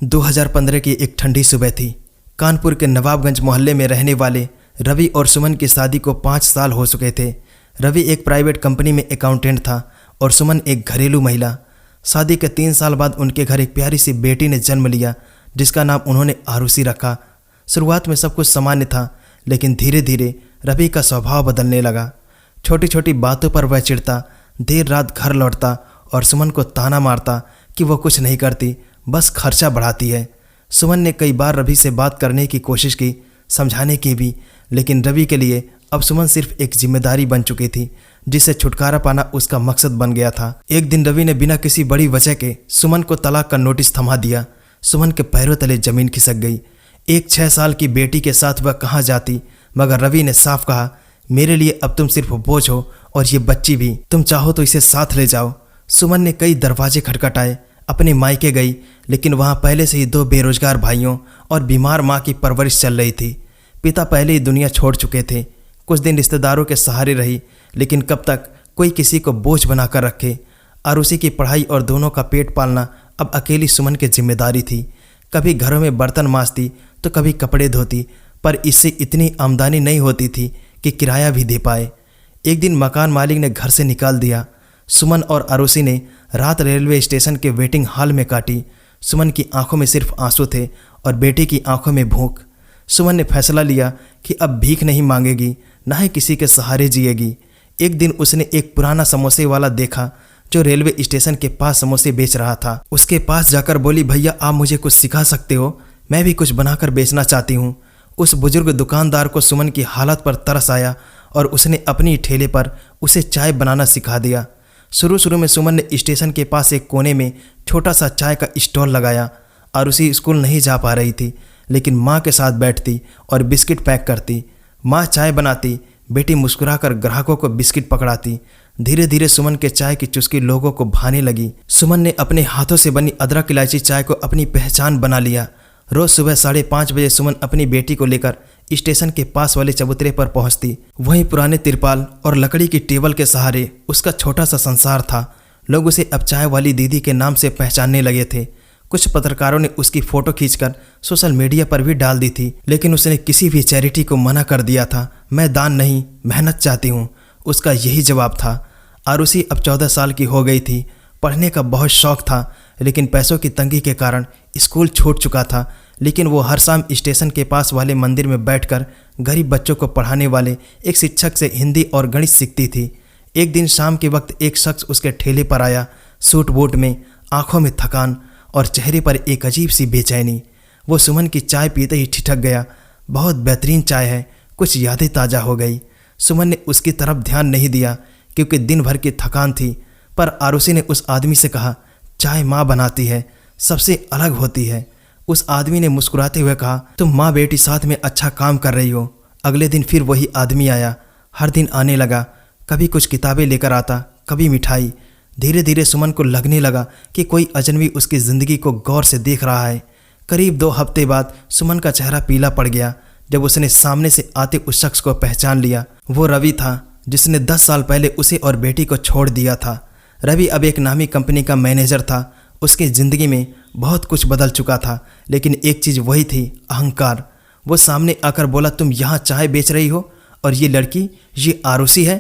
2015 की एक ठंडी सुबह थी। कानपुर के नवाबगंज मोहल्ले में रहने वाले रवि और सुमन की शादी को 5 साल हो चुके थे। रवि एक प्राइवेट कंपनी में अकाउंटेंट था और सुमन एक घरेलू महिला। शादी के 3 साल बाद उनके घर एक प्यारी सी बेटी ने जन्म लिया, जिसका नाम उन्होंने आरुषि रखा। शुरुआत में सब कुछ सामान्य था, लेकिन धीरे धीरे रवि का स्वभाव बदलने लगा। छोटी छोटी बातों पर वह चिढ़ता, देर रात घर लौटता और सुमन को ताना मारता कि वो कुछ नहीं करती, बस खर्चा बढ़ाती है। सुमन ने कई बार रवि से बात करने की कोशिश की, समझाने की भी, लेकिन रवि के लिए अब सुमन सिर्फ एक जिम्मेदारी बन चुकी थी, जिससे छुटकारा पाना उसका मकसद बन गया था। एक दिन रवि ने बिना किसी बड़ी वजह के सुमन को तलाक का नोटिस थमा दिया। सुमन के पैरों तले जमीन खिसक गई। एक 6 साल की बेटी के साथ वह कहाँ जाती, मगर रवि ने साफ कहा, मेरे लिए अब तुम सिर्फ बोझ हो और ये बच्ची भी, तुम चाहो तो इसे साथ ले जाओ। सुमन ने कई दरवाजे खटखटाए, अपने मायके गई, लेकिन वहाँ पहले से ही 2 बेरोजगार भाइयों और बीमार माँ की परवरिश चल रही थी। पिता पहले ही दुनिया छोड़ चुके थे। कुछ दिन रिश्तेदारों के सहारे रही, लेकिन कब तक कोई किसी को बोझ बनाकर रखे। आरुषि की पढ़ाई और दोनों का पेट पालना अब अकेली सुमन की जिम्मेदारी थी। कभी घरों में बर्तन मांजती तो कभी कपड़े धोती, पर इससे इतनी आमदनी नहीं होती थी कि किराया भी दे पाए। एक दिन मकान मालिक ने घर से निकाल दिया। सुमन और आरुषि ने रात रेलवे स्टेशन के वेटिंग हॉल में काटी। सुमन की आंखों में सिर्फ आंसू थे और बेटी की आंखों में भूख। सुमन ने फैसला लिया कि अब भीख नहीं मांगेगी, ना ही किसी के सहारे जिएगी। एक दिन उसने एक पुराना समोसे वाला देखा जो रेलवे स्टेशन के पास समोसे बेच रहा था। उसके पास जाकर बोली, भैया आप मुझे कुछ सिखा सकते हो, मैं भी कुछ बनाकर बेचना चाहती हूँ। उस बुजुर्ग दुकानदार को सुमन की हालत पर तरस आया और उसने अपनी ठेले पर उसे चाय बनाना सिखा दिया। शुरू में सुमन ने स्टेशन के पास एक कोने में छोटा सा चाय का स्टॉल लगाया। आरुषि स्कूल नहीं जा पा रही थी, लेकिन माँ के साथ बैठती और बिस्किट पैक करती। माँ चाय बनाती, बेटी मुस्कुराकर ग्राहकों को बिस्किट पकड़ाती। धीरे धीरे सुमन के चाय की चुस्की लोगों को भाने लगी। सुमन ने अपने हाथों से बनी अदरक इलायची चाय को अपनी पहचान बना लिया। रोज सुबह 5:30 बजे सुमन अपनी बेटी को लेकर स्टेशन के पास वाले चबूतरे पर पहुंचती। वहीं पुराने तिरपाल और लकड़ी की टेबल के सहारे उसका छोटा सा संसार था। लोग उसे अब चाय वाली दीदी के नाम से पहचानने लगे थे। कुछ पत्रकारों ने उसकी फोटो खींचकर सोशल मीडिया पर भी डाल दी थी, लेकिन उसने किसी भी चैरिटी को मना कर दिया था। मैं दान नहीं, मेहनत चाहती हूँ, उसका यही जवाब था। आरुषि अब 14 साल की हो गई थी। पढ़ने का बहुत शौक था, लेकिन पैसों की तंगी के कारण स्कूल छूट चुका था। लेकिन वो हर शाम स्टेशन के पास वाले मंदिर में बैठकर गरीब बच्चों को पढ़ाने वाले एक शिक्षक से हिंदी और गणित सीखती थी। एक दिन शाम के वक्त एक शख्स उसके ठेले पर आया, सूट बूट में, आंखों में थकान और चेहरे पर एक अजीब सी बेचैनी। वो सुमन की चाय पीते ही ठिठक गया। बहुत बेहतरीन चाय है, कुछ यादें ताज़ा हो गई। सुमन ने उसकी तरफ ध्यान नहीं दिया क्योंकि दिन भर की थकान थी, पर आरुषि ने उस आदमी से कहा, चाय माँ बनाती है, सबसे अलग होती है। उस आदमी ने मुस्कुराते हुए कहा, तुम माँ बेटी साथ में अच्छा काम कर रही हो। अगले दिन फिर वही आदमी आया। हर दिन आने लगा, कभी कुछ किताबें लेकर आता, कभी मिठाई। धीरे धीरे सुमन को लगने लगा कि कोई अजनबी उसकी ज़िंदगी को गौर से देख रहा है। करीब 2 हफ्ते बाद सुमन का चेहरा पीला पड़ गया जब उसने सामने से आते उस शख्स को पहचान लिया। वो रवि था, जिसने 10 साल पहले उसे और बेटी को छोड़ दिया था। रवि अब एक नामी कंपनी का मैनेजर था। उसकी ज़िंदगी में बहुत कुछ बदल चुका था, लेकिन एक चीज़ वही थी, अहंकार। वो सामने आकर बोला, तुम यहाँ चाय बेच रही हो और ये लड़की, ये आरुषि है।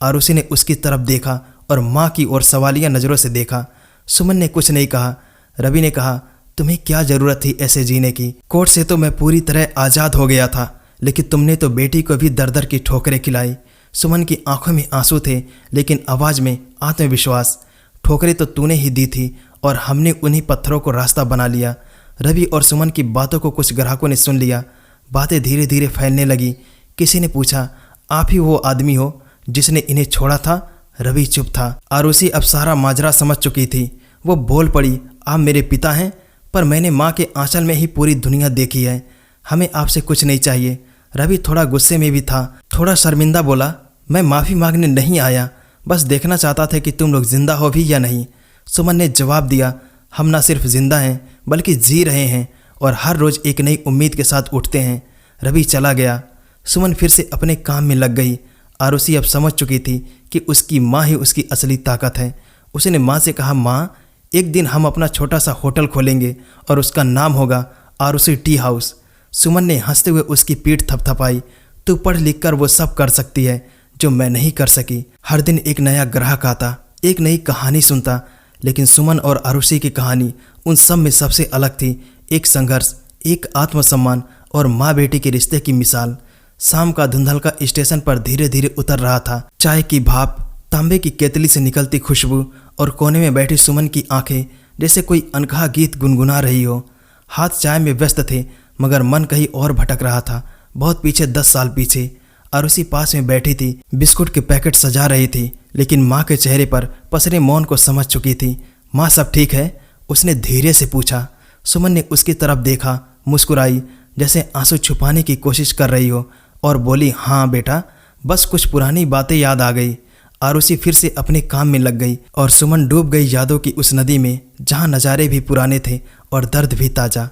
आरुषि ने उसकी तरफ देखा और माँ की ओर सवालिया नज़रों से देखा। सुमन ने कुछ नहीं कहा। रवि ने कहा, तुम्हें क्या ज़रूरत थी ऐसे जीने की? कोर्ट से तो मैं पूरी तरह आज़ाद हो गया था, लेकिन तुमने तो बेटी को भी दर दर की ठोकरें खिलाई। सुमन की आंखों में आंसू थे, लेकिन आवाज़ में आत्मविश्वास। ठोकरें तो तूने ही दी थी और हमने उन्हीं पत्थरों को रास्ता बना लिया। रवि और सुमन की बातों को कुछ ग्राहकों ने सुन लिया। बातें धीरे धीरे फैलने लगी। किसी ने पूछा, आप ही वो आदमी हो जिसने इन्हें छोड़ा था? रवि चुप था। आरुषि अब सारा माजरा समझ चुकी थी। वो बोल पड़ी, आप मेरे पिता हैं, पर मैंने माँ के आंचल में ही पूरी दुनिया देखी है। हमें आपसे कुछ नहीं चाहिए। रवि थोड़ा गुस्से में भी था, थोड़ा शर्मिंदा बोला, मैं माफ़ी मांगने नहीं आया, बस देखना चाहता था कि तुम लोग जिंदा हो भी या नहीं। सुमन ने जवाब दिया, हम ना सिर्फ जिंदा हैं बल्कि जी रहे हैं और हर रोज़ एक नई उम्मीद के साथ उठते हैं। रवि चला गया। सुमन फिर से अपने काम में लग गई। आरुषि अब समझ चुकी थी कि उसकी माँ ही उसकी असली ताकत है। उसने माँ से कहा, माँ एक दिन हम अपना छोटा सा होटल खोलेंगे और उसका नाम होगा आरुषि टी हाउस। सुमन ने हंसते हुए उसकी पीठ थपथपाई। तू पढ़ लिख कर वो सब कर सकती है जो मैं नहीं कर सकी। हर दिन एक नया ग्राहक आता, एक नई कहानी सुनता, लेकिन सुमन और आरुषि की कहानी उन सब में सबसे अलग थी। एक संघर्ष, एक आत्मसम्मान और माँ बेटी के रिश्ते की मिसाल। शाम का धुंधलका स्टेशन पर धीरे धीरे उतर रहा था। चाय की भाप, तांबे की केतली से निकलती खुशबू और कोने में बैठी सुमन की आंखें जैसे कोई अनकहा गीत गुनगुना रही हो। हाथ चाय में व्यस्त थे मगर मन कहीं और भटक रहा था। बहुत पीछे, 10 साल पीछे। आरुषि पास में बैठी थी, बिस्कुट के पैकेट सजा रही थी, लेकिन माँ के चेहरे पर पसरे मौन को समझ चुकी थी। माँ सब ठीक है? उसने धीरे से पूछा। सुमन ने उसकी तरफ देखा, मुस्कुराई जैसे आंसू छुपाने की कोशिश कर रही हो और बोली, हाँ बेटा, बस कुछ पुरानी बातें याद आ गई। आरुषि फिर से अपने काम में लग गई और सुमन डूब गई यादों की उस नदी में जहाँ नज़ारे भी पुराने थे और दर्द भी ताज़ा।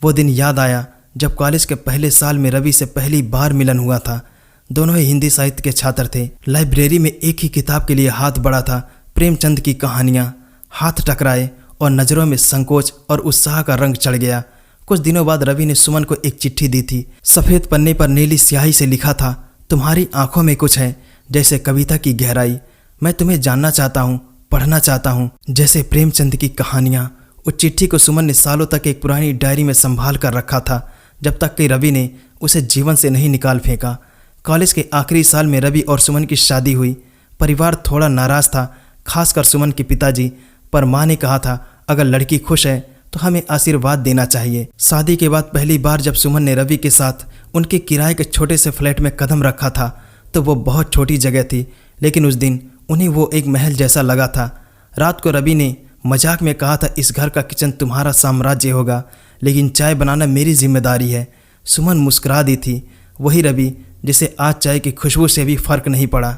वो दिन याद आया जब कॉलेज के पहले साल में रवि से पहली बार मिलन हुआ था। दोनों ही हिंदी साहित्य के छात्र थे। लाइब्रेरी में एक ही किताब के लिए हाथ बढ़ा था, प्रेमचंद की कहानियाँ। हाथ टकराए और नज़रों में संकोच और उत्साह का रंग चढ़ गया। कुछ दिनों बाद रवि ने सुमन को एक चिट्ठी दी थी। सफ़ेद पन्ने पर नीली स्याही से लिखा था, तुम्हारी आंखों में कुछ है जैसे कविता की गहराई। मैं तुम्हें जानना चाहता हूँ, पढ़ना चाहता हूँ जैसे प्रेमचंद की कहानियाँ। उस चिट्ठी को सुमन ने सालों तक एक पुरानी डायरी में संभाल कर रखा था, जब तक कि रवि ने उसे जीवन से नहीं निकाल फेंका। कॉलेज के आखिरी साल में रवि और सुमन की शादी हुई। परिवार थोड़ा नाराज़ था, खासकर सुमन के पिताजी, पर माँ ने कहा था अगर लड़की खुश है तो हमें आशीर्वाद देना चाहिए। शादी के बाद पहली बार जब सुमन ने रवि के साथ उनके किराए के छोटे से फ्लैट में कदम रखा था तो वो बहुत छोटी जगह थी, लेकिन उस दिन उन्हें वो एक महल जैसा लगा था। रात को रवि ने मजाक में कहा था, इस घर का किचन तुम्हारा साम्राज्य होगा, लेकिन चाय बनाना मेरी जिम्मेदारी है। सुमन मुस्कुरा दी थी, वही रवि जिसे आज चाय की खुशबू से भी फर्क नहीं पड़ा।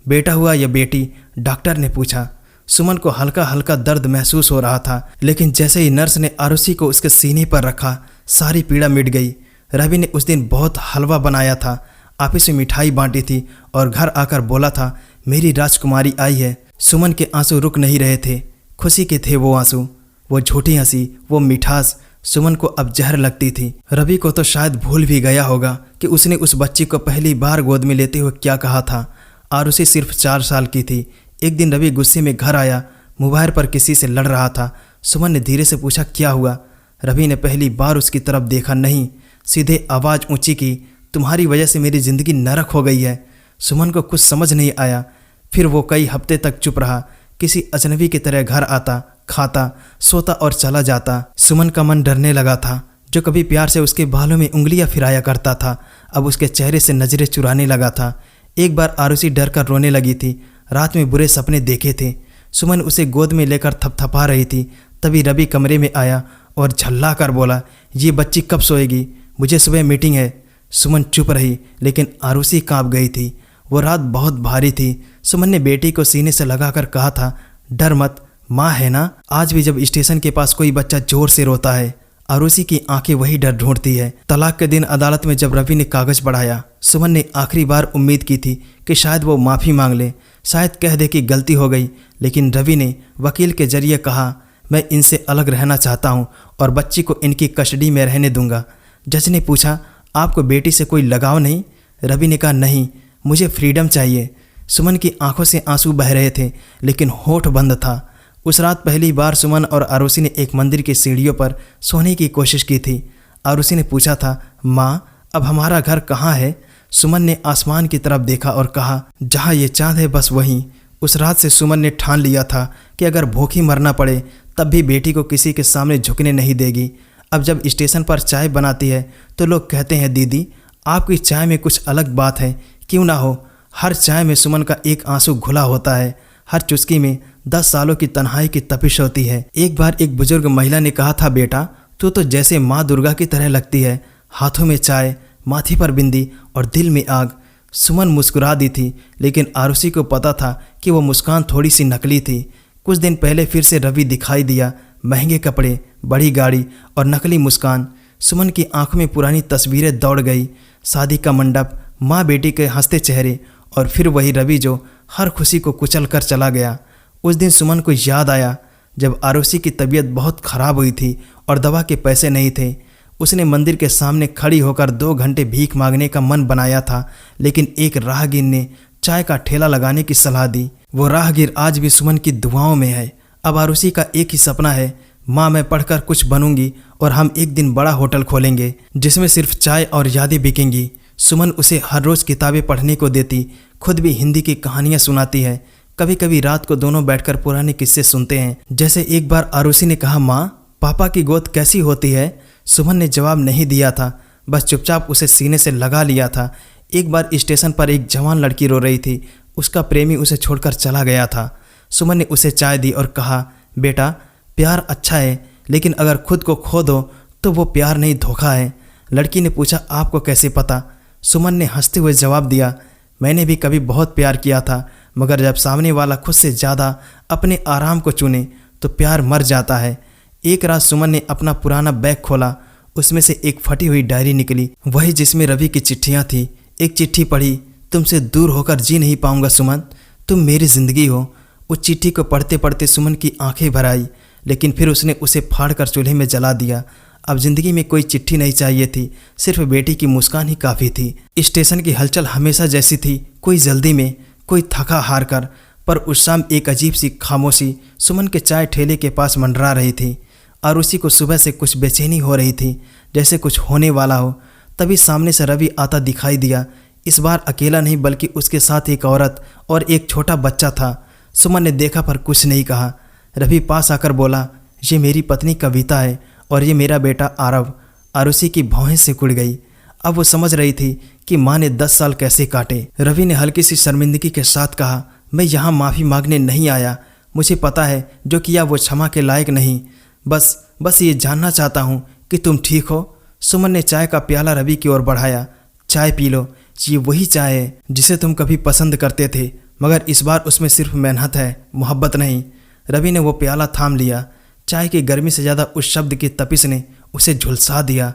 बेटा हुआ या बेटी? डॉक्टर ने पूछा। सुमन को हल्का हल्का दर्द महसूस हो रहा था, लेकिन जैसे ही नर्स ने आरुषि को उसके सीने पर रखा, सारी पीड़ा मिट गई। रवि ने उस दिन बहुत हलवा बनाया था, ऑफिस में मिठाई बांटी थी और घर आकर बोला था, मेरी राजकुमारी आई है। सुमन के आंसू रुक नहीं रहे थे, खुशी के थे वो आंसू, वो झूठी हंसी, वो मिठास सुमन को अब जहर लगती थी। रवि को तो शायद भूल भी गया होगा कि उसने उस बच्ची को पहली बार गोद में लेते हुए क्या कहा था। आरुषि सिर्फ 4 साल की थी। एक दिन रवि गुस्से में घर आया, मोबाइल पर किसी से लड़ रहा था। सुमन ने धीरे से पूछा, क्या हुआ? रवि ने पहली बार उसकी तरफ देखा नहीं, सीधे आवाज़ ऊंची की, तुम्हारी वजह से मेरी ज़िंदगी नरक हो गई है। सुमन को कुछ समझ नहीं आया। फिर वो कई हफ्ते तक चुप रहा, किसी अजनबी की तरह घर आता, खाता, सोता और चला जाता। सुमन का मन डरने लगा था। जो कभी प्यार से उसके बालों में उंगलियां फिराया करता था, अब उसके चेहरे से नजरें चुराने लगा था। एक बार आरुषि डर कर रोने लगी थी। रात में बुरे सपने देखे थे। सुमन उसे गोद में लेकर थपथपा रही थी। तभी रवि कमरे में आया और झल्ला कर बोला, ये बच्ची कब सोएगी? मुझे सुबह मीटिंग है। सुमन चुप रही, लेकिन आरुषि कांप गई थी। वो रात बहुत भारी थी। सुमन ने बेटी को सीने से लगाकर कहा था, डर मत, माँ है ना। आज भी जब स्टेशन के पास कोई बच्चा जोर से रोता है, आरुषि की आंखें वही डर ढूंढती है। तलाक के दिन अदालत में जब रवि ने कागज बढ़ाया, सुमन ने आखिरी बार उम्मीद की थी कि शायद वो माफ़ी मांग ले, शायद कह दे कि गलती हो गई, लेकिन रवि ने वकील के जरिए कहा, मैं इनसे अलग रहना चाहता हूँ और बच्ची को इनकी कस्टडी में रहने दूंगा। जज ने पूछा, आपको बेटी से कोई लगाव नहीं? रवि ने कहा, नहीं, मुझे फ्रीडम चाहिए। सुमन की आंखों से आंसू बह रहे थे, लेकिन होठ बंद था। उस रात पहली बार सुमन और आरुषि ने एक मंदिर की सीढ़ियों पर सोने की कोशिश की थी। आरुषि ने पूछा था, माँ, अब हमारा घर कहाँ है? सुमन ने आसमान की तरफ देखा और कहा, जहाँ ये चाँद है बस वहीं। उस रात से सुमन ने ठान लिया था कि अगर भूखी मरना पड़े तब भी बेटी को किसी के सामने झुकने नहीं देगी। अब जब स्टेशन पर चाय बनाती है तो लोग कहते हैं, दीदी आपकी चाय में कुछ अलग बात है। क्यों ना हो, हर चाय में सुमन का एक आंसू घुला होता है, हर चुस्की में 10 सालों की तन्हाई की तपिश होती है। एक बार एक बुजुर्ग महिला ने कहा था, बेटा तू तो जैसे माँ दुर्गा की तरह लगती है, हाथों में चाय, माथे पर बिंदी और दिल में आग। सुमन मुस्कुरा दी थी, लेकिन आरुषि को पता था कि वो मुस्कान थोड़ी सी नकली थी। कुछ दिन पहले फिर से रवि दिखाई दिया, महंगे कपड़े, बड़ी गाड़ी और नकली मुस्कान। सुमन की आंखों में पुरानी तस्वीरें दौड़ गई, शादी का मंडप, माँ बेटी के हंसते चेहरे और फिर वही रवि जो हर खुशी को कुचल कर चला गया। उस दिन सुमन को याद आया, जब आरुषि की तबीयत बहुत खराब हुई थी और दवा के पैसे नहीं थे, उसने मंदिर के सामने खड़ी होकर 2 घंटे भीख मांगने का मन बनाया था, लेकिन एक राहगीर ने चाय का ठेला लगाने की सलाह दी। वो राहगीर आज भी सुमन की दुआओं में है। अब आरुषि का एक ही सपना है, माँ मैं पढ़कर कुछ बनूंगी और हम एक दिन बड़ा होटल खोलेंगे जिसमें सिर्फ चाय और यादें बिकेंगी। सुमन उसे हर रोज़ किताबें पढ़ने को देती, खुद भी हिंदी की कहानियाँ सुनाती है। कभी कभी रात को दोनों बैठकर पुराने किस्से सुनते हैं। जैसे एक बार आरुषि ने कहा, माँ पापा की गोद कैसी होती है? सुमन ने जवाब नहीं दिया था, बस चुपचाप उसे सीने से लगा लिया था। एक बार स्टेशन पर एक जवान लड़की रो रही थी, उसका प्रेमी उसे छोड़कर चला गया था। सुमन ने उसे चाय दी और कहा, बेटा प्यार अच्छा है, लेकिन अगर खुद को खो दो तो वो प्यार नहीं धोखा है। लड़की ने पूछा, आपको कैसे पता? सुमन ने हंसते हुए जवाब दिया, मैंने भी कभी बहुत प्यार किया था, मगर जब सामने वाला खुद से ज़्यादा अपने आराम को चुने तो प्यार मर जाता है। एक रात सुमन ने अपना पुराना बैग खोला, उसमें से एक फटी हुई डायरी निकली, वही जिसमें रवि की चिट्ठियाँ थी। एक चिट्ठी पढ़ी, तुमसे दूर होकर जी नहीं पाऊंगा सुमन, तुम मेरी ज़िंदगी हो। उस चिट्ठी को पढ़ते पढ़ते सुमन की आंखें भर आई, लेकिन फिर उसने उसे फाड़कर चूल्हे में जला दिया। अब जिंदगी में कोई चिट्ठी नहीं चाहिए थी, सिर्फ बेटी की मुस्कान ही काफ़ी थी। स्टेशन की हलचल हमेशा जैसी थी, कोई जल्दी में, कोई थका हार कर, पर उस शाम एक अजीब सी खामोशी सुमन के चाय ठेले के पास मंडरा रही थी। आरुषि को सुबह से कुछ बेचैनी हो रही थी, जैसे कुछ होने वाला हो। तभी सामने से रवि आता दिखाई दिया। इस बार अकेला नहीं, बल्कि उसके साथ एक औरत और एक छोटा बच्चा था। सुमन ने देखा पर कुछ नहीं कहा। रवि पास आकर बोला, ये मेरी पत्नी कविता है और ये मेरा बेटा आरव। आरुषि की भौहें सिकुड़ गई। अब वो समझ रही थी कि माँ ने 10 साल कैसे काटे। रवि ने हल्की सी शर्मिंदगी के साथ कहा, मैं यहाँ माफ़ी मांगने नहीं आया, मुझे पता है जो किया वो क्षमा के लायक नहीं। बस ये जानना चाहता हूँ कि तुम ठीक हो। सुमन ने चाय का प्याला रवि की ओर बढ़ाया, चाय पी लो, ये वही चाय है जिसे तुम कभी पसंद करते थे, मगर इस बार उसमें सिर्फ मेहनत है, मोहब्बत नहीं। रवि ने वो प्याला थाम लिया। चाय की गर्मी से ज़्यादा उस शब्द की तपिश ने उसे झुलसा दिया।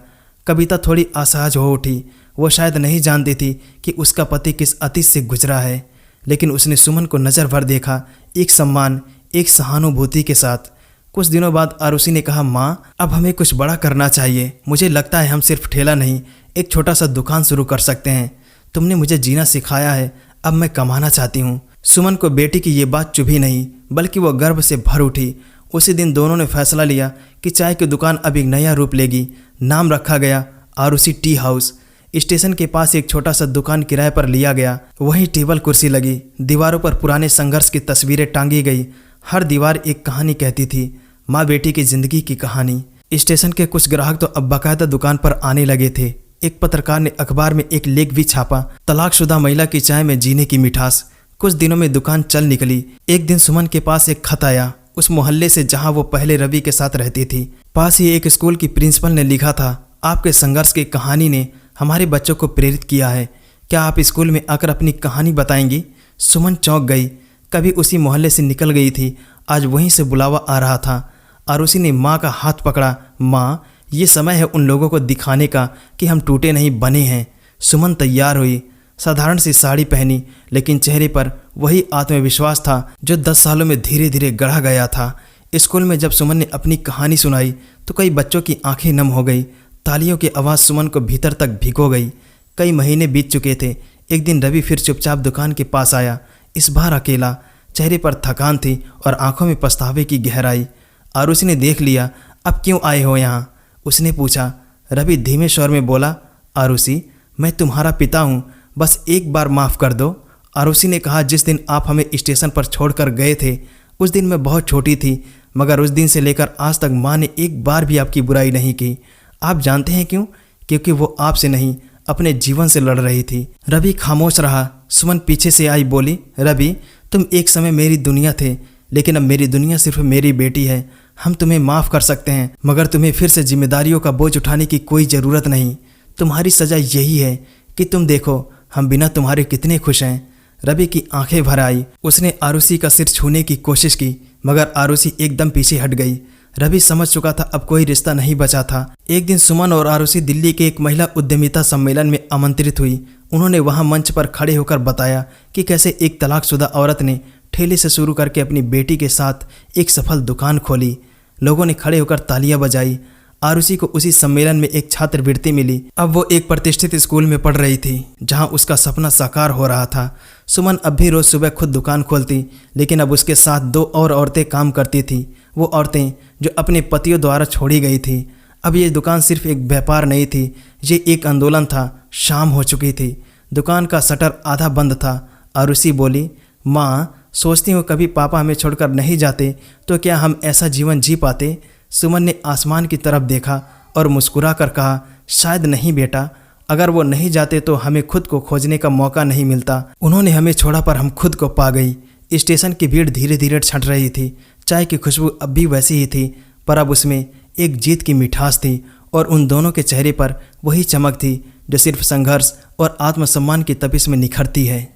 कविता थोड़ी असहज हो उठी। वो शायद नहीं जानती थी कि उसका पति किस अतीत से गुजरा है, लेकिन उसने सुमन को नज़र भर देखा, एक सम्मान, एक सहानुभूति के साथ। कुछ दिनों बाद आरुषि ने कहा, माँ अब हमें कुछ बड़ा करना चाहिए। मुझे लगता है हम सिर्फ ठेला नहीं, एक छोटा सा दुकान शुरू कर सकते हैं। तुमने मुझे जीना सिखाया है, अब मैं कमाना चाहती हूँ। सुमन को बेटी की ये बात चुभी नहीं, बल्कि वो गर्व से भर उठी। उसी दिन दोनों ने फैसला लिया कि चाय की दुकान अब एक नया रूप लेगी। नाम रखा गया आरुषि टी हाउस। स्टेशन के पास एक छोटा सा दुकान किराए पर लिया गया। वहीं टेबल कुर्सी लगी, दीवारों पर पुराने संघर्ष की तस्वीरें टांगी गई। हर दीवार एक कहानी कहती थी, माँ बेटी की जिंदगी की कहानी। स्टेशन के कुछ ग्राहक तो अब बाकायदा दुकान पर आने लगे थे। एक पत्रकार ने अखबार में एक लेख भी छापा, तलाकशुदा महिला की चाय में जीने की मिठास। कुछ दिनों में दुकान चल निकली। एक दिन सुमन के पास एक खत आया, उस मोहल्ले से जहां वो पहले रवि के साथ रहती थी। पास ही एक स्कूल की प्रिंसिपल ने लिखा था, आपके संघर्ष की कहानी ने हमारे बच्चों को प्रेरित किया है, क्या आप स्कूल में आकर अपनी कहानी बताएंगी? सुमन चौंक गई। कभी उसी मोहल्ले से निकल गई थी, आज वहीं से बुलावा आ रहा था। आरुषि ने माँ का हाथ पकड़ा, माँ ये समय है उन लोगों को दिखाने का कि हम टूटे नहीं बने हैं। सुमन तैयार हुई, साधारण सी साड़ी पहनी, लेकिन चेहरे पर वही आत्मविश्वास था जो 10 सालों में धीरे धीरे गढ़ा गया था। स्कूल में जब सुमन ने अपनी कहानी सुनाई तो कई बच्चों की आंखें नम हो गई। तालियों की आवाज़ सुमन को भीतर तक भिगो गई। कई महीने बीत चुके थे। एक दिन रवि फिर चुपचाप दुकान के पास आया, इस बार अकेला। चेहरे पर थकान थी और आंखों में पछतावे की गहराई। आरुषि ने देख लिया, अब क्यों आए हो यहाँ? उसने पूछा। रवि धीमे स्वर में बोला, आरुषि मैं तुम्हारा पिता हूँ, बस एक बार माफ़ कर दो। आरुषि ने कहा, जिस दिन आप हमें स्टेशन पर छोड़कर गए थे उस दिन मैं बहुत छोटी थी, मगर उस दिन से लेकर आज तक माँ ने एक बार भी आपकी बुराई नहीं की। आप जानते हैं क्यों? क्योंकि वो आपसे नहीं अपने जीवन से लड़ रही थी। रवि खामोश रहा। सुमन पीछे से आई, बोली, रवि तुम एक समय मेरी दुनिया थे, लेकिन अब मेरी दुनिया सिर्फ मेरी बेटी है। हम तुम्हें माफ़ कर सकते हैं, मगर तुम्हें फिर से जिम्मेदारियों का बोझ उठाने की कोई ज़रूरत नहीं। तुम्हारी सज़ा यही है कि तुम देखो हम बिना तुम्हारे कितने खुश हैं। रवि की आंखें भर आई। उसने आरुषि का सिर छूने की कोशिश की, मगर आरुषि एकदम पीछे हट गई। रवि समझ चुका था अब कोई रिश्ता नहीं बचा था। एक दिन सुमन और आरुषि दिल्ली के एक महिला उद्यमिता सम्मेलन में आमंत्रित हुई। उन्होंने वहां मंच पर खड़े होकर बताया कि कैसे एक तलाकशुदा औरत ने ठेले से शुरू करके अपनी बेटी के साथ एक सफल दुकान खोली। लोगों ने खड़े होकर तालियां बजाई। आरुषि को उसी सम्मेलन में एक छात्रवृत्ति मिली। अब वो एक प्रतिष्ठित स्कूल में पढ़ रही थी जहां उसका सपना साकार हो रहा था। सुमन अब भी रोज सुबह खुद दुकान खोलती, लेकिन अब उसके साथ 2 और औरतें काम करती थीं। वो औरतें जो अपने पतियों द्वारा छोड़ी गई थी। अब ये दुकान सिर्फ एक व्यापार नहीं थी, ये एक आंदोलन था। शाम हो चुकी थी। दुकान का शटर आधा बंद था। आरुषि बोली, माँ, सोचती हूँ कभी पापा हमें छोड़कर नहीं जाते तो क्या हम ऐसा जीवन जी पाते। सुमन ने आसमान की तरफ देखा और मुस्कुरा कर कहा, शायद नहीं बेटा, अगर वो नहीं जाते तो हमें खुद को खोजने का मौका नहीं मिलता। उन्होंने हमें छोड़ा पर हम खुद को पा गई। स्टेशन की भीड़ धीरे धीरे छंट रही थी। चाय की खुशबू अब भी वैसी ही थी, पर अब उसमें एक जीत की मिठास थी और उन दोनों के चेहरे पर वही चमक थी जो सिर्फ संघर्ष और आत्मसम्मान की तपिश में निखरती है।